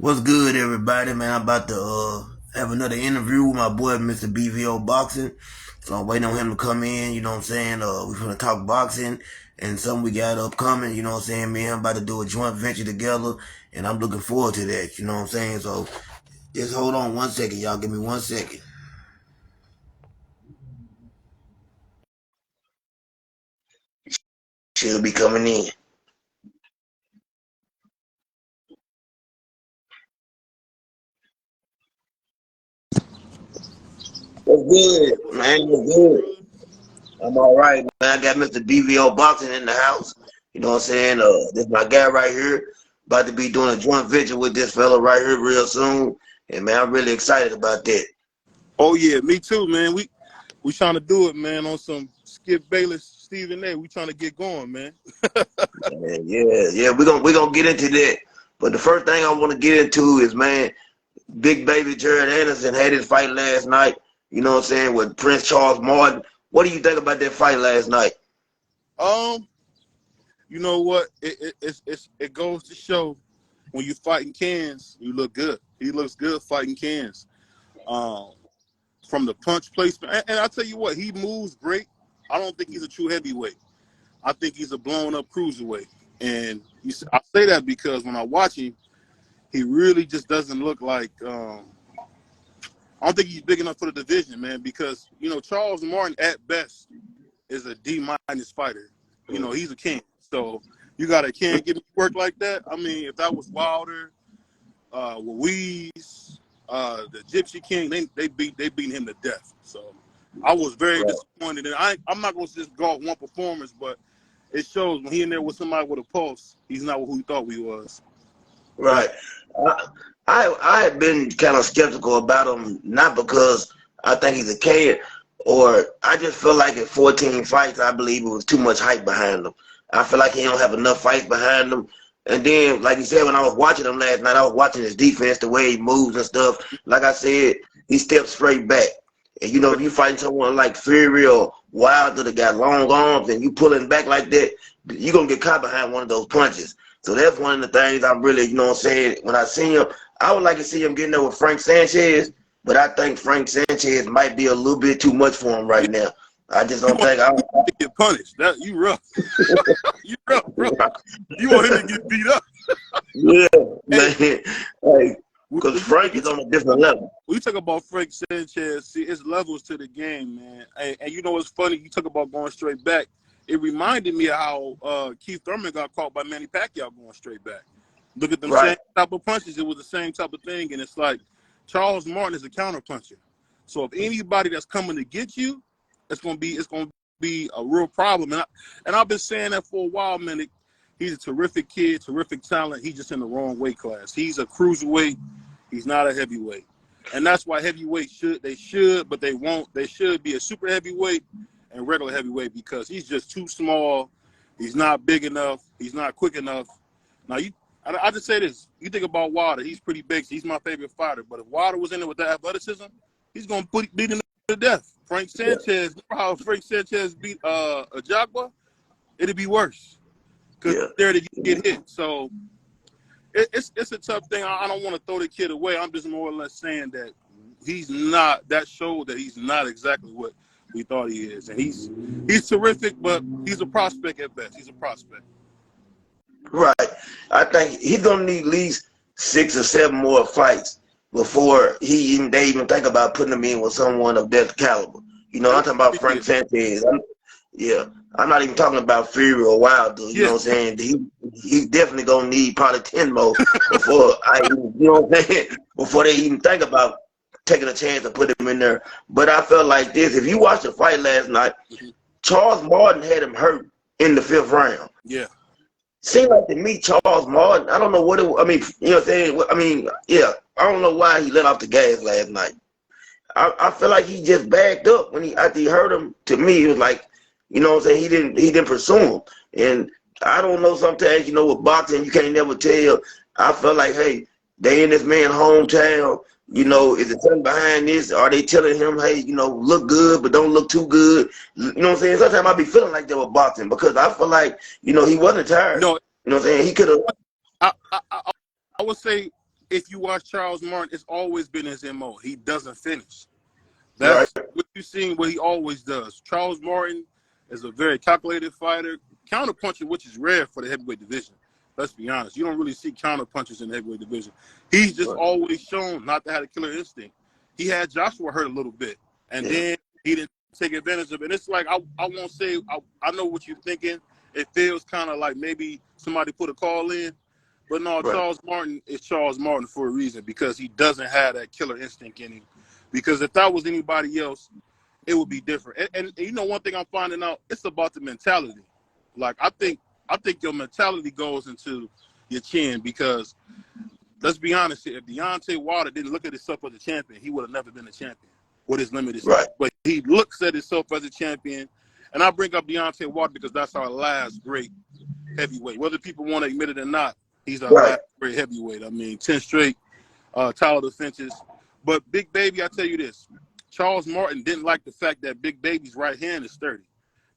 What's good, everybody? Man, I'm about to have another interview with my boy, Mr. BVO Boxing. So I'm waiting on him to come in. You know what I'm saying? We're gonna talk boxing and something we got upcoming. You know what I'm saying? Me and him about to do a joint venture together, and I'm looking forward to that. You know what I'm saying? So just hold on 1 second, y'all. Give me 1 second. She'll be coming in. What's good, man? What's good? I'm all right, man. I got Mr. BVO Boxing in the house. You know what I'm saying? This my guy right here. About to be doing a joint venture with this fella right here real soon. And man, I'm really excited about that. Oh yeah, me too, man. We trying to do it, man, on some Skip Bayless, Stephen A. We trying to get going, man. Yeah. We're gonna get into that. But the first thing I want to get into is, man, big baby Jared Anderson had his fight last night. You know what I'm saying, with Prince Charles Martin. What do you think about that fight last night? Um, you know what? It goes to show when you fighting cans, you look good. He looks good fighting cans. Um, from the punch placement, and I tell you what, he moves great. I don't think he's a true heavyweight. I think he's a blown up cruiserweight. And I say that because when I watch him, he really just doesn't look like. I don't think he's big enough for the division, man, because, Charles Martin at best is a D-minus fighter. He's a king. So you got a can't get me work like that. I mean, if that was Wilder, Louise, the Gypsy King, they beat him to death. So I was very Right. disappointed. And I'm not going to just go off one performance, but it shows when he in there with somebody with a pulse, he's not who he thought he was. But Right. I had been kind of skeptical about him, not because I think he's a kid, or I just feel like at 14 fights, I believe it was too much hype behind him. I feel like he don't have enough fights behind him. And then, like you said, when I was watching him last night, I was watching his defense, the way he moves and stuff. Like I said, he steps straight back. And if you fighting someone like Fury or Wilder that got long arms and you pulling back like that, you're gonna get caught behind one of those punches. So that's one of the things I'm really, you know what I'm saying, when I see him, I would like to see him getting there with Frank Sanchez, but I think Frank Sanchez might be a little bit too much for him you, right now. I just you don't want think I. to get punished. That you rough. You rough, bro. You want him to get beat up. Yeah, Hey, man. Like, when because Frank you is on a different level. talk about Frank Sanchez, see, it's levels to the game, man. And you know what's funny? You talk about going straight back. It reminded me of how Keith Thurman got caught by Manny Pacquiao going straight back. Look at them Right. same type of punches. It was the same type of thing. And it's like Charles Martin is a counter puncher. So if anybody that's coming to get you, it's gonna be a real problem. And I've been saying that for a while, man. He's a terrific kid, terrific talent. He's just in the wrong weight class. He's a cruiserweight. He's not a heavyweight. And that's why heavyweight but they won't. They should be a super heavyweight and regular heavyweight because he's just too small. He's not big enough. He's not quick enough. Now, I just say this. You think about Wilder. He's pretty big. So he's my favorite fighter. But if Wilder was in there with that athleticism, he's going to beat him to death. Frank Yeah. Sanchez, remember how Frank Sanchez beat a Jaguar? It'd be worse because Yeah. there to get hit. So it's a tough thing. I don't want to throw the kid away. I'm just more or less saying that he's not. That showed that he's not exactly what we thought he is, and he's terrific, but he's a prospect at best. He's a prospect. Right. I think he's gonna need at least 6 or 7 more fights before they even think about putting him in with someone of that caliber. I'm talking about Frank Sanchez. Yeah. I'm not even talking about Fury or Wilder. You Yeah. know what I'm saying? He's definitely gonna need probably 10 more before what I'm saying? Before they even think about taking a chance to put him in there. But I felt like this. If you watched the fight last night, Charles Martin had him hurt in the 5th round. Yeah. Seemed like to me, Charles Martin, I don't know I mean, you know what I'm saying? I mean, yeah, I don't know why he let off the gas last night. I feel like he just backed up after he hurt him. To me, it was like, you know what I'm saying, he didn't pursue him. And I don't know, sometimes, with boxing, you can't never tell. I feel like, hey, they in this man's hometown. Is it something behind this? Are they telling him, hey, look good, but don't look too good? You know what I'm saying? Sometimes I be feeling like they were boxing because I feel like, he wasn't tired. No, You know what I'm saying? He could have. I would say if you watch Charles Martin, it's always been his MO. He doesn't finish. Right. That's what you've seen, what he always does. Charles Martin is a very calculated fighter, counterpuncher, which is rare for the heavyweight division. Let's be honest. You don't really see counterpunchers in the heavyweight division. He's just always shown not to have a killer instinct. He had Joshua hurt a little bit, and then he didn't take advantage of it. And it's like, I won't say, I know what you're thinking. It feels kind of like maybe somebody put a call in. But no, Charles Martin is Charles Martin for a reason, because he doesn't have that killer instinct in him. Because if that was anybody else, it would be different. And you know, one thing I'm finding out, it's about the mentality. Like, I think your mentality goes into your chin, because let's be honest here, if Deontay Wilder didn't look at himself as a champion, he would have never been a champion with his limited skills. But he looks at himself as a champion. And I bring up Deontay Wilder because that's our last great heavyweight. Whether people want to admit it or not, he's our last great heavyweight. I mean, 10 straight title defenses. But Big Baby, I tell you this, Charles Martin didn't like the fact that Big Baby's right hand is sturdy.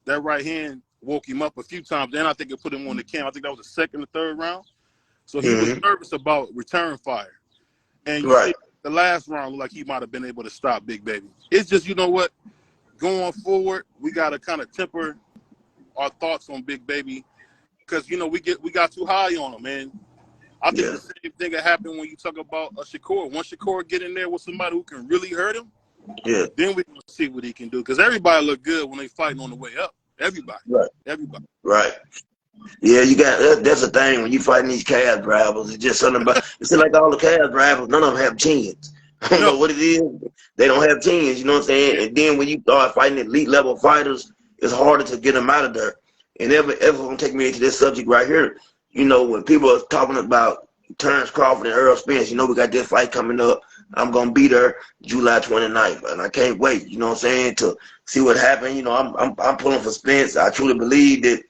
That right hand woke him up a few times. Then I think it put him on the cam. I think that was the second or third round. So he was nervous about return fire. And you see the last round looked like he might have been able to stop Big Baby. It's just, you know what? Going forward, we got to kind of temper our thoughts on Big Baby, because, you know, we got too high on him, man. I think the same thing that happened when you talk about a Shakur. Once Shakur get in there with somebody who can really hurt him, then we can see what he can do. Because everybody look good when they fighting on the way up. Everybody. Everybody. Yeah, you got that's the thing when you fighting these cab drivers. It's just something about it's like all the cab drivers, none of them have chins. I don't know what it is. They don't have chins, you know what I'm saying? And then when you start fighting elite level fighters, it's harder to get them out of there. And ever gonna take me into this subject right here. You know, when people are talking about Terrence Crawford and Earl Spence, you know, we got this fight coming up. I'm going to be there July 29th, and I can't wait, you know what I'm saying, to see what happened. You know, I'm pulling for Spence. I truly believe that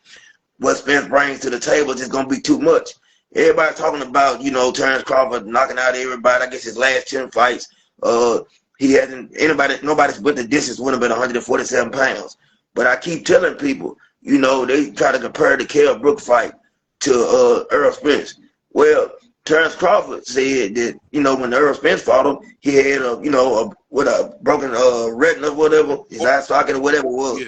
what Spence brings to the table is just going to be too much. Everybody talking about, you know, Terrence Crawford knocking out everybody. I guess his last 10 fights, he hasn't, nobody's with the distance with him at 147 pounds. But I keep telling people, you know, they try to compare the Kell Brook fight to Earl Spence. Well, Terrence Crawford said that, you know, when Earl Spence fought him, he had with a broken retina or whatever, his eye socket or whatever it was.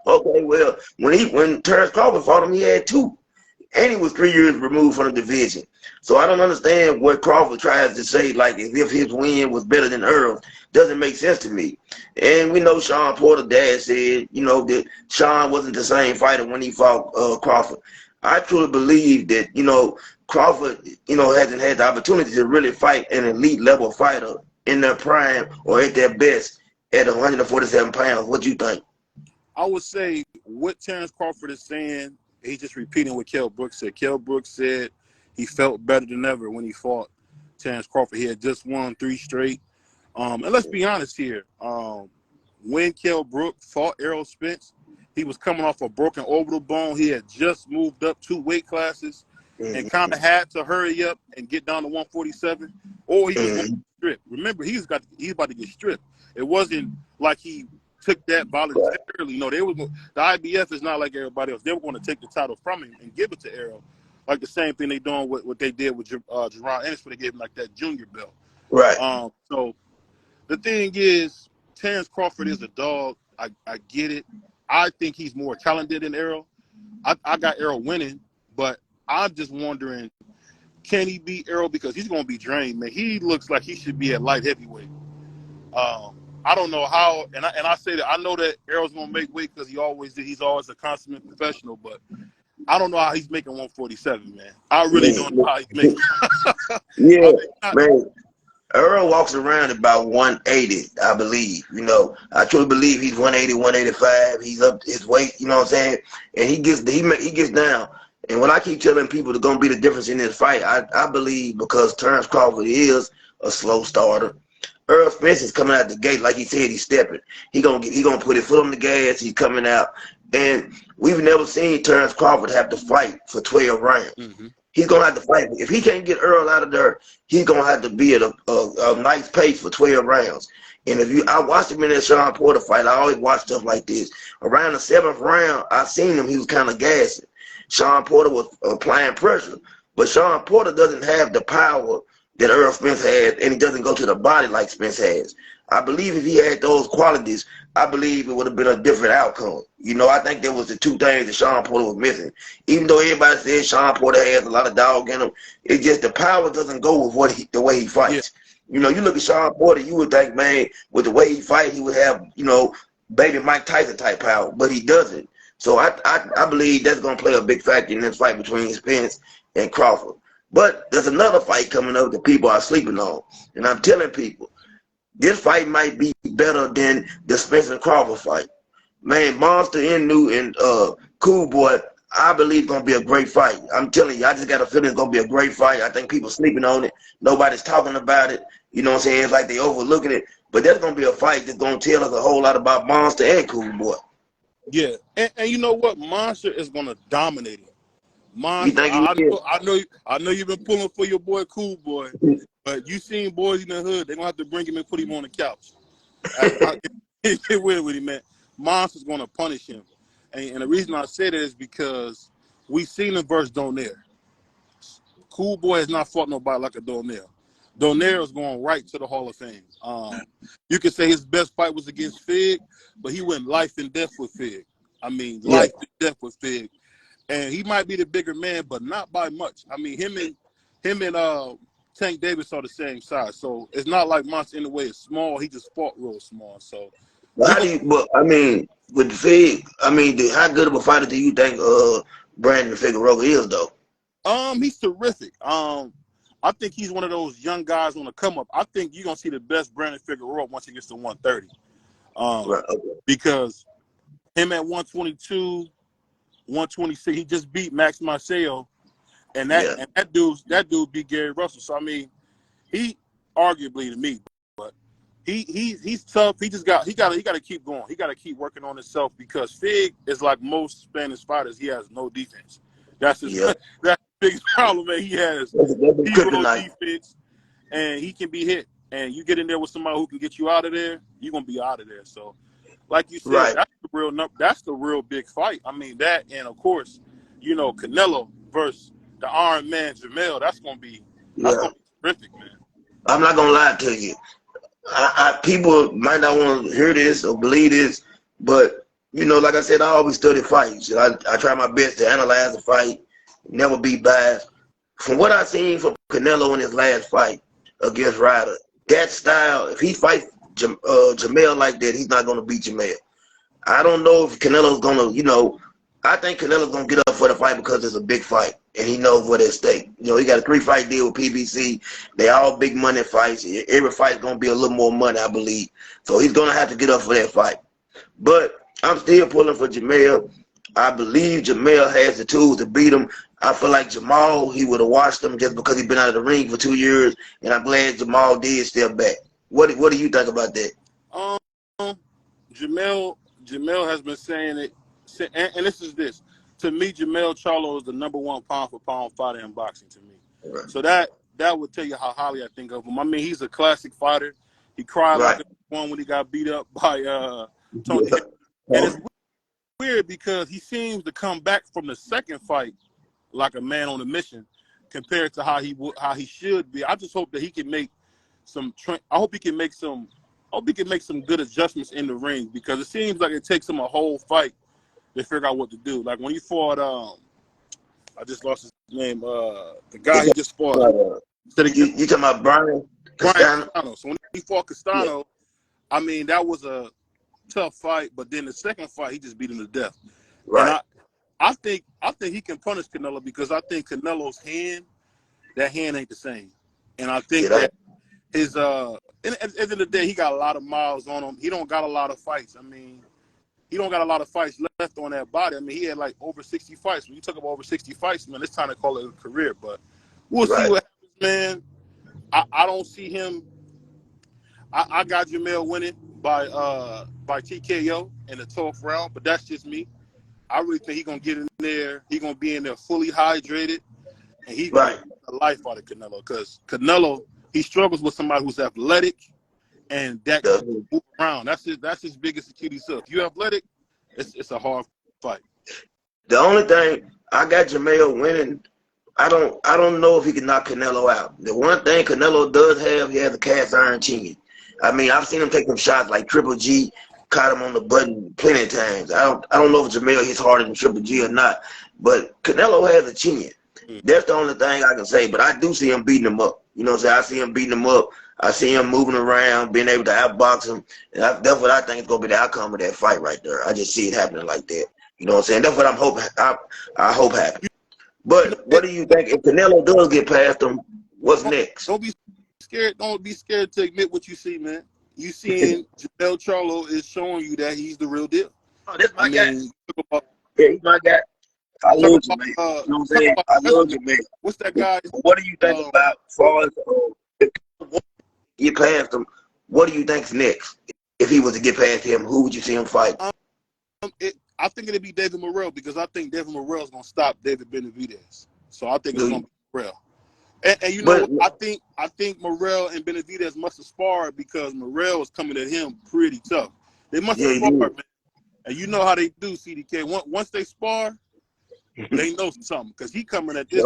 Okay, well, when Terrence Crawford fought him, he had 2. And he was 3 years removed from the division. So I don't understand what Crawford tries to say, like as if his win was better than Earl's. Doesn't make sense to me. And we know Sean Porter's dad said, you know, that Sean wasn't the same fighter when he fought Crawford. I truly believe that, you know, Crawford, you know, hasn't had the opportunity to really fight an elite level fighter in their prime or at their best at 147 pounds. What do you think? I would say what Terrence Crawford is saying, he's just repeating what Kell Brooks said. Kell Brooks said he felt better than ever when he fought Terrence Crawford. He had just won 3 straight. And let's be honest here. When Kell Brooks fought Errol Spence, he was coming off a broken orbital bone. He had just moved up 2 weight classes and kind of had to hurry up and get down to 147, or he was going to strip. Remember, he's about to get stripped. It wasn't like he took that voluntarily. No, the IBF is not like everybody else. They were going to take the title from him and give it to Errol, like the same thing they doing with what they did with Jerron Ennis, where they gave him like that junior belt. So the thing is, Terrence Crawford is a dog. I get it. I think he's more talented than Errol. I got Errol winning, but I'm just wondering, can he beat Errol? Because he's going to be drained, man. He looks like he should be at light heavyweight. I don't know how, and I say that I know that Errol's going to make weight because he always did. He's always a consummate professional, but I don't know how he's making 147, man. I really don't know how he's making. Man. Earl walks around about 180, I believe. You know, I truly believe he's 180, 185. He's up his weight, you know what I'm saying? And he gets down. And when I keep telling people there's gonna be the difference in this fight, I believe because Terrence Crawford is a slow starter. Earl Spence is coming out the gate like he said he's stepping. He gonna put his foot on the gas. He's coming out, and we've never seen Terrence Crawford have to fight for 12 rounds. He's going to have to fight. If he can't get Earl out of there, he's going to have to be at a nice pace for 12 rounds. And I watched him in that Sean Porter fight. I always watch stuff like this. Around the 7th round, I seen him. He was kind of gassing. Sean Porter was applying pressure. But Sean Porter doesn't have the power that Earl Spence has, and he doesn't go to the body like Spence has. I believe if he had those qualities, I believe it would have been a different outcome. You know, I think there was the two things that Sean Porter was missing. Even though everybody says Sean Porter has a lot of dog in him, it's just the power doesn't go with the way he fights. Yeah. You know, you look at Sean Porter, you would think, man, with the way he fights, he would have, you know, baby Mike Tyson type power, but he doesn't. So I believe that's going to play a big factor in this fight between Spence and Crawford. But there's another fight coming up that people are sleeping on. And I'm telling people, this fight might be better than the Spence and Crawford fight. Man, Monster Inu and Cool Boy, I believe it's going to be a great fight. I'm telling you, I just got a feeling it's going to be a great fight. I think people sleeping on it. Nobody's talking about it. You know what I'm saying? It's like they overlooking it. But there's going to be a fight that's going to tell us a whole lot about Monster and Cool Boy. Yeah, and you know what? Monster is going to dominate it. Monster, I know you've been pulling for your boy Cool Boy, but you seen boys in the hood, they're gonna have to bring him and put him on the couch. Get weird with him, man. Monster's gonna punish him. And the reason I say that is because we've seen him versus Donaire. Cool Boy has not fought nobody like a Donaire. Donaire is going right to the Hall of Fame. You could say his best fight was against Fig, but he went life and death with Fig. I mean, life and death with Fig. And he might be the bigger man, but not by much. I mean, him and Tank Davis are the same size, so it's not like Monster in the way is small. He just fought real small. So, but I mean, with Fig, I mean, how good of a fighter do you think Brandon Figueroa is, though? He's terrific. I think he's one of those young guys on the come up. I think you're gonna see the best Brandon Figueroa once he gets to 130. Right, okay. Because him at 122. 126, he just beat Max Marcel, and that dude beat Gary Russell. So I mean, he arguably to me, but he's tough. He got to keep going. He got to keep working on himself because Fig is like most Spanish fighters. He has no defense. That's his that's the biggest problem, man. He has zero defense, and he can be hit. And you get in there with somebody who can get you out of there, you're gonna be out of there. So. Like you said, that's the real big fight. I mean, that, and of course, you know, Canelo versus the Iron Man Jamel, that's gonna be terrific, man. I'm not gonna lie to you. People might not want to hear this or believe this, but you know, like I said, I always study fights. I try my best to analyze the fight, never be biased. From what I've seen from Canelo in his last fight against Ryder, that style, if he fights Jamel like that, he's not going to beat Jamel. I don't know if Canelo's going to, you know, I think Canelo's going to get up for the fight because it's a big fight, and he knows what at stake. You know, he got a 3-fight deal with PBC. They all big money fights. Every fight's going to be a little more money, I believe. So he's going to have to get up for that fight. But I'm still pulling for Jamel. I believe Jamel has the tools to beat him. I feel like Jamal, he would have watched him just because he's been out of the ring for 2 years, and I'm glad Jamal did step back. What do you think about that? Jamel has been saying it, and this is this. To me, Jamel Charlo is the #1 pound-for-pound fighter in boxing to me. Right. So that would tell you how highly I think of him. I mean, he's a classic fighter. He cried like a one when he got beat up by Tony. And it's weird because he seems to come back from the second fight like a man on a mission compared to how he should be. I just hope that he can make some good adjustments in the ring because it seems like it takes him a whole fight to figure out what to do. Like when he fought, I just lost his name. The guy he just fought. You talking about Brian Castano? So when he fought Castano, I mean that was a tough fight. But then the second fight, he just beat him to death. Right. And I think he can punish Canelo because I think Canelo's hand ain't the same, and I think that. At the end of the day, he got a lot of miles on him. He don't got a lot of fights. I mean, he don't got a lot of fights left on that body. I mean, he had like over 60 fights. When you talk about over 60 fights, man, it's time to call it a career. But we'll see what happens, man. I don't see him. I got Jamel winning by TKO in the 12th round, but that's just me. I really think he's gonna get in there. He's gonna be in there fully hydrated, and he's gonna get the life out of Canelo because Canelo. He struggles with somebody who's athletic and that can move around. That's his biggest Achilles heel. If you're athletic, it's a hard fight. The only thing I got Jamel winning, I don't know if he can knock Canelo out. The one thing Canelo does have, he has a cast iron chin. I mean, I've seen him take some shots like Triple G, caught him on the button plenty of times. I don't know if Jamel hits harder than Triple G or not, but Canelo has a chin. That's the only thing I can say. But I do see him beating him up. You know what I'm saying? I see him beating him up. I see him moving around, being able to outbox him. And that's what I think is going to be the outcome of that fight right there. I just see it happening like that. You know what I'm saying? That's what I'm hoping. I hope happens. But what do you think if Canelo does get past him? What's next? Don't be scared. Don't be scared to admit what you see, man. You seeing Charlo is showing you that he's the real deal. Oh, that's my guy. Yeah, he's my guy. I love you, man. You know what I'm saying? I love you, man. What's that guy? What do you think about as far as if get past him? What do you think's next? If he was to get past him, who would you see him fight? I think it'd be David Morrell because I think David Morrell is gonna stop David Benavidez. So I think it's gonna be Morrell. And you know, I think Morrell and Benavidez must have sparred because Morrell was coming at him pretty tough. They must have sparred, man. And you know how they do, CDK. Once they spar, they know something because he coming at this.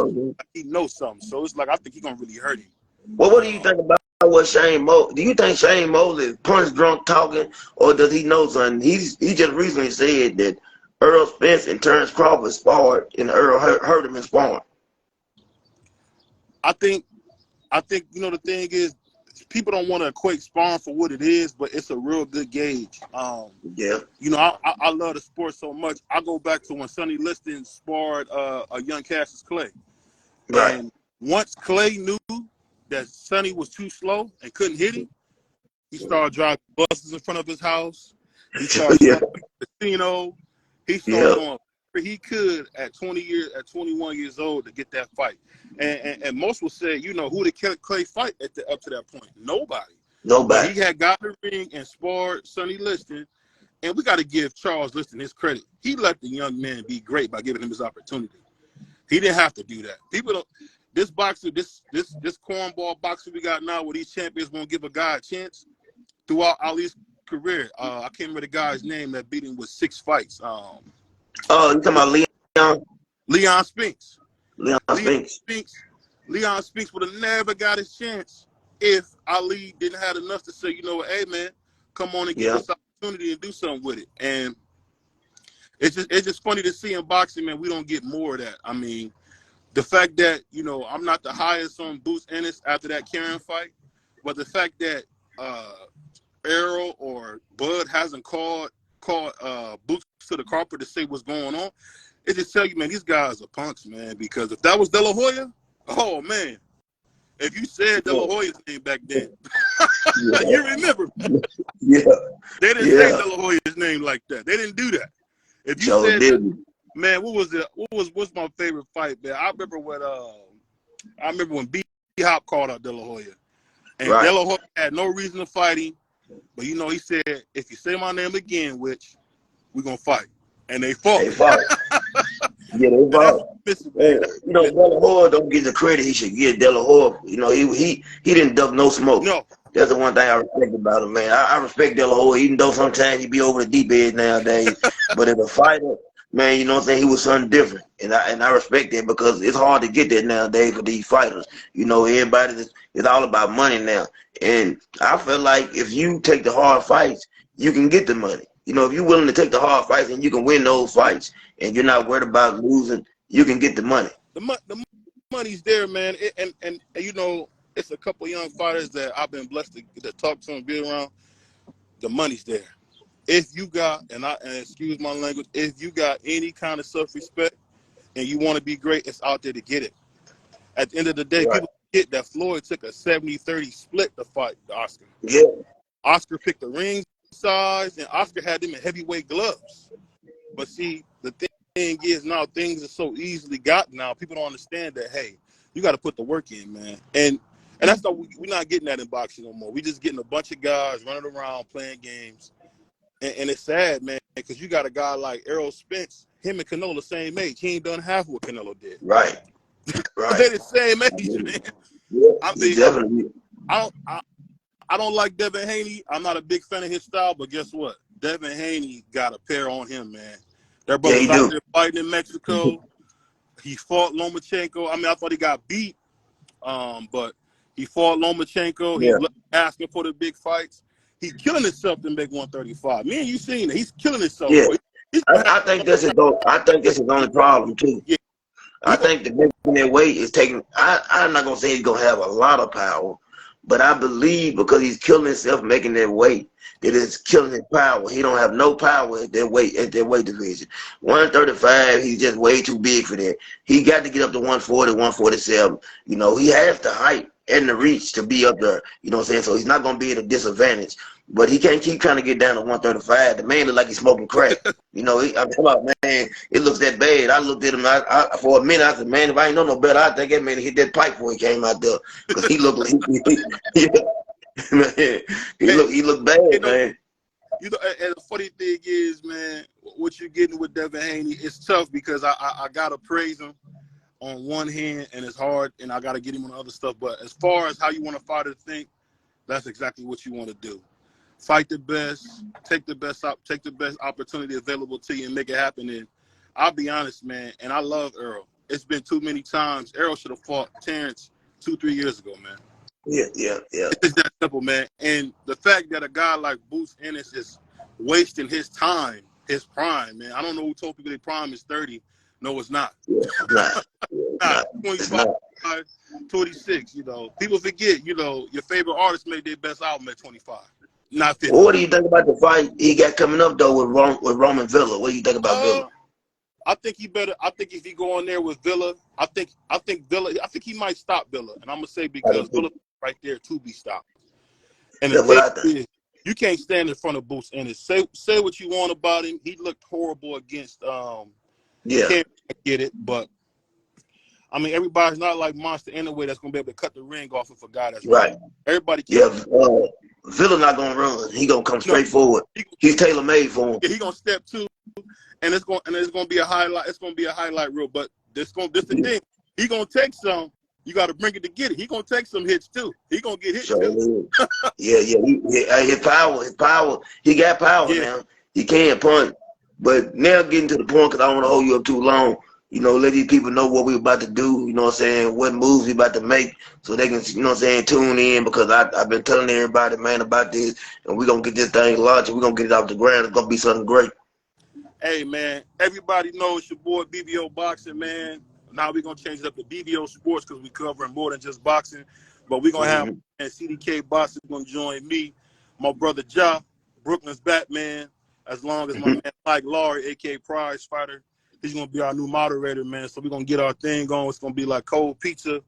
He knows something. So it's like I think he's gonna really hurt him. Well, what do you think about what Shane Mosley? Do you think Shane Mosley is punch drunk talking, or does he know something? He just recently said that Earl Spence and Terrence Crawford sparred, and Earl hurt him in sparring. I think you know the thing is people don't want to equate sparring for what it is, but it's a real good gauge. Yeah. You know, I love the sport so much. I go back to when Sonny Liston sparred a young Cassius Clay. Right. And once Clay knew that Sonny was too slow and couldn't hit him, he started driving buses in front of his house. He started going to the casino. He started doing whatever he could at 21 years old to get that fight. And most would say, you know, who did Clay fight up to that point? Nobody. But he had got the ring and sparred Sonny Liston. And we got to give Charles Liston his credit. He let the young man be great by giving him his opportunity. He didn't have to do that. People don't. This boxer, this cornball boxer we got now, where these champions won't give a guy a chance. Throughout Ali's career, I can't remember the guy's name that beat him with 6 fights. Oh, you talking about Leon? Leon Spinks. Leon Spinks would have never got his chance if Ali didn't have enough to say, you know what, hey man, come on and get this opportunity and do something with it. And it's just funny to see in boxing, man, we don't get more of that. I mean, the fact that, you know, I'm not the highest on Boots Ennis after that Karen fight, but the fact that Errol or Bud hasn't called Boots to the carpet to say what's going on, it just tell you, man, these guys are punks, man. Because if that was De La Hoya, oh man, if you said De La Hoya's name back then, you remember? They didn't say De La Hoya's name like that. They didn't do that. If you said that, man, what's my favorite fight, man? I remember when B Hop called out De La Hoya, and De La Hoya had no reason to fight him, but you know he said, if you say my name again, which we're gonna fight, and they fought. They fought. They fought. You know, De La Hoya don't get the credit he should get. De La Hoya, you know, he didn't duck no smoke. No. That's the one thing I respect about him, man. I respect De La Hoya, even though sometimes he be over the deep end nowadays. But as a fighter, man, you know what I'm saying, he was something different. And I respect that because it's hard to get that nowadays for these fighters. You know, everybody it's all about money now. And I feel like if you take the hard fights, you can get the money. You know, if you're willing to take the hard fights and you can win those fights and you're not worried about losing, you can get the money. The money's there, man. And you know, it's a couple young fighters that I've been blessed to talk to and be around. The money's there. If you got, and excuse my language, if you got any kind of self-respect and you want to be great, it's out there to get it. At the end of the day, people forget that Floyd took a 70-30 split to fight Oscar. Yeah. Oscar picked the ring size, and Oscar had them in heavyweight gloves. But see, the thing is now things are so easily gotten now. People don't understand that, hey, you got to put the work in, man. And that's not, we're not getting that in boxing no more. We're just getting a bunch of guys running around playing games. And it's sad, man, because you got a guy like Errol Spence, him and Canelo the same age. He ain't done half what Canelo did. Right. They're the same age, man. Yeah, I mean, definitely. I don't like Devin Haney. I'm not a big fan of his style, but guess what? Devin Haney got a pair on him, man. Their brothers out there fighting in Mexico. He fought Lomachenko. I mean, I thought he got beat, but he fought Lomachenko. Yeah. He's asking for the big fights. He's killing himself to make 135. Me and you seen it. He's killing himself. Yeah. Bro. I think that's his. I think that's his only problem too. Yeah. I think the making that weight is taking. I'm not gonna say he's gonna have a lot of power, but I believe because he's killing himself making that weight, it is killing his power. He don't have no power at that weight division. 135, he's just way too big for that. He got to get up to 140, 147. You know, he has the height and the reach to be up there. You know what I'm saying? So he's not gonna be at a disadvantage. But he can't keep trying to get down to 135. The man look like he's smoking crack. You know, I'm talking about, man, it looks that bad. I looked at him for a minute. I said, man, if I ain't know no better, I think that man hit that pipe before he came out there. Because he looked like, man, he looked bad, you know, man. You know, and the funny thing is, man, what you're getting with Devin Haney, it's tough because I got to praise him on one hand, and it's hard, and I got to get him on other stuff. But as far as how you want a fighter to think, that's exactly what you want to do. Fight the best, take the best opportunity available to you and make it happen. And I'll be honest, man, and I love Earl. It's been too many times. Earl should have fought Terrence 2-3 years ago, man. Yeah. It's that simple, man. And the fact that a guy like Boots Ennis is wasting his time, his prime, man. I don't know who told people their prime is 30. No, it's not. Yeah, it's not. 25, 26, you know. People forget, you know, your favorite artist made their best album at 25. Not 50. Well, what do you think about the fight he got coming up though with Roman Villa? What do you think about Villa? I think he better. I think if he go on there with Villa, I think Villa. I think he might stop Villa, and I'm gonna say because Villa right there to be stopped. And the thing is, you can't stand in front of Boots Ennis. Say what you want about him. He looked horrible against. Yeah. Can't get it, but I mean everybody's not like Monster anyway. That's gonna be able to cut the ring off of a guy that's right. Everybody. Villa not gonna run. He gonna come straight forward. He's tailor made for him. Yeah, he gonna step two, and it's gonna be a highlight. It's gonna be a highlight reel. But this the thing. He gonna take some. You got to bring it to get it. He gonna take some hits too. He gonna get hit too. Yeah. His power. He got power now. He can't punch. But now getting to the point, because I don't want to hold you up too long. You know, let these people know what we're about to do, you know what I'm saying, what moves we about to make so they can, you know what I'm saying, tune in because I've been telling everybody, man, about this, and we're going to get this thing launched and we're going to get it off the ground. It's going to be something great. Hey, man, everybody knows your boy BBO Boxing, man. Now we're going to change it up to BBO Sports because we're covering more than just boxing. But we're going to have CDK Boxing going to join me, my brother Ja, Brooklyn's Batman, as long as my man Mike Laurie, a.k.a. Prize Fighter. He's going to be our new moderator, man. So we're going to get our thing going. It's going to be like cold pizza,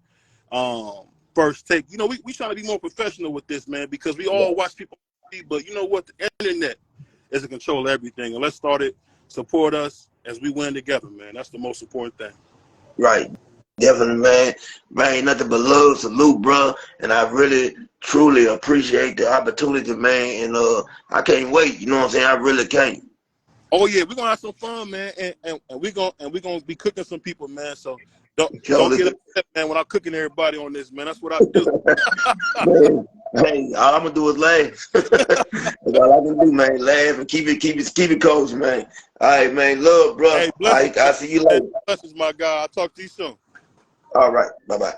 first take. You know, we trying to be more professional with this, man, because we all watch people. But you know what? The internet is in control of everything. And let's start it. Support us as we win together, man. That's the most important thing. Right. Definitely, man. Man, ain't nothing but love, salute, bro. And I really, truly appreciate the opportunity, man. And I can't wait. You know what I'm saying? I really can't. Oh yeah, we're gonna have some fun, man, and we're gonna be cooking some people, man. So don't get upset, man, when I'm cooking everybody on this, man. That's what I do. Man, hey, all I'm gonna do is laugh. That's all I can do, man. Laugh and keep it cold, man. All right, man. Love, bro. Hey, all right, I'll see you later. Blessings, my guy. I'll talk to you soon. All right, bye-bye.